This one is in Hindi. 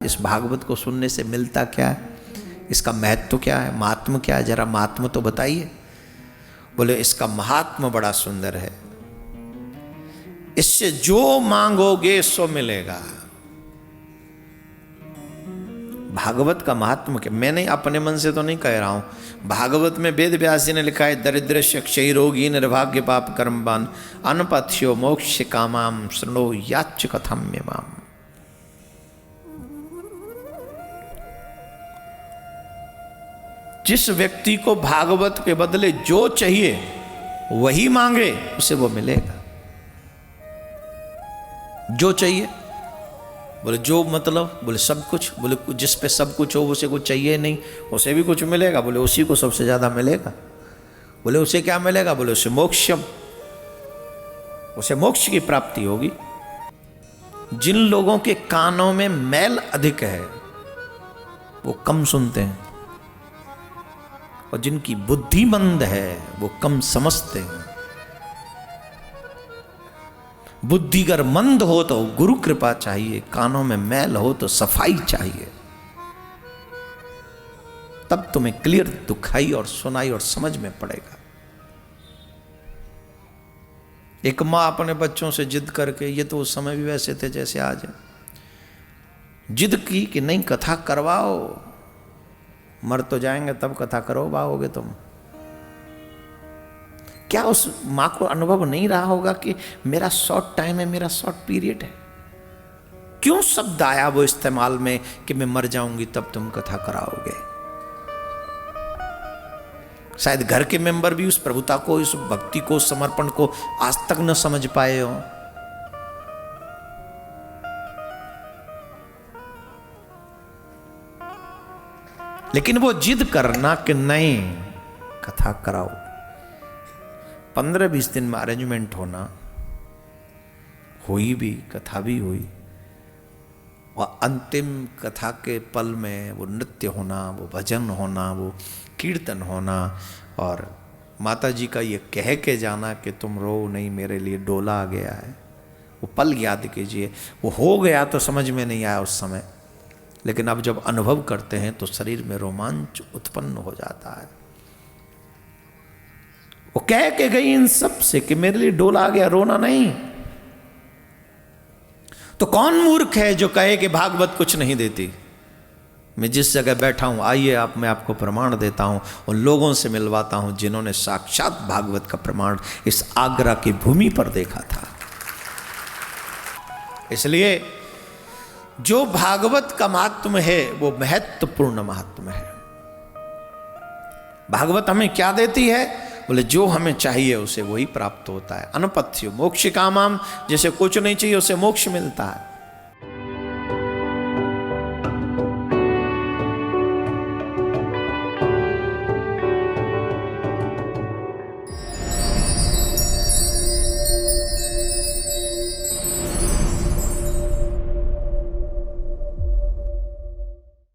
इस भागवत को सुनने से मिलता क्या है, इसका महत्व क्या है, महात्म क्या है, जरा महात्म तो बताइए। बोले इसका महात्म बड़ा सुंदर है, इससे जो मांगोगे सो मिलेगा। भागवत का महात्म क्या, मैंने अपने मन से तो नहीं कह रहा हूं, भागवत में वेद व्यास जी ने लिखा है, दरिद्र क्षय रोगी निर्भाग्य पाप कर्मवान अनपथ्यो मोक्ष कामाम शृणो याच कथम्यमाम। जिस व्यक्ति को भागवत के बदले जो चाहिए वही मांगे उसे वो मिलेगा। जो चाहिए, बोले जो मतलब, बोले सब कुछ, बोले जिस पे सब कुछ हो उसे कुछ चाहिए नहीं, उसे भी कुछ मिलेगा, बोले उसी को सबसे ज्यादा मिलेगा। बोले उसे क्या मिलेगा, बोले उसे मोक्षम, उसे मोक्ष की प्राप्ति होगी। जिन लोगों के कानों में मैल अधिक है वो कम सुनते हैं, और जिनकी बुद्धि मंद है वो कम समझते हैं। बुद्धि अगर मंद हो तो गुरु कृपा चाहिए, कानों में मैल हो तो सफाई चाहिए, तब तुम्हें क्लियर दुखाई और सुनाई और समझ में पड़ेगा। एक मां अपने बच्चों से जिद करके, ये तो उस समय भी वैसे थे जैसे आज है, जिद की कि नहीं कथा करवाओ, मर तो जाएंगे तब कथा करवाओगे तुम। क्या उस मां को अनुभव नहीं रहा होगा कि मेरा शॉर्ट टाइम है, मेरा शॉर्ट पीरियड है? क्यों शब्द आया वो इस्तेमाल में कि मैं मर जाऊंगी तब तुम कथा कराओगे? शायद घर के मेंबर भी उस प्रभुता को, इस भक्ति को, समर्पण को आज तक न समझ पाए हो। लेकिन वो जिद करना कि नहीं कथा कराओ, 15-20 दिन में अरेंजमेंट होना, हुई भी, कथा भी हुई, और अंतिम कथा के पल में वो नृत्य होना, वो भजन होना, वो कीर्तन होना, और माता जी का ये कह के जाना कि तुम रो नहीं, मेरे लिए डोला आ गया है। वो पल याद कीजिए, वो हो गया तो समझ में नहीं आया उस समय, लेकिन अब जब अनुभव करते हैं तो शरीर में रोमांच उत्पन्न हो जाता है। वो कह के गई इन सब से कि मेरे लिए डोला आ गया, रोना नहीं। तो कौन मूर्ख है जो कहे कि भागवत कुछ नहीं देती? मैं जिस जगह बैठा हूं, आइए मैं आपको प्रमाण देता हूं, उन लोगों से मिलवाता हूं जिन्होंने साक्षात भागवत का प्रमाण इस आगरा की भूमि पर देखा था। इसलिए जो भागवत का महात्म है वो महत्वपूर्ण महात्म है। भागवत हमें क्या देती है? बोले जो हमें चाहिए उसे वही प्राप्त होता है। अनपथ्य मोक्ष कामाम, जैसे कुछ नहीं चाहिए उसे मोक्ष मिलता है।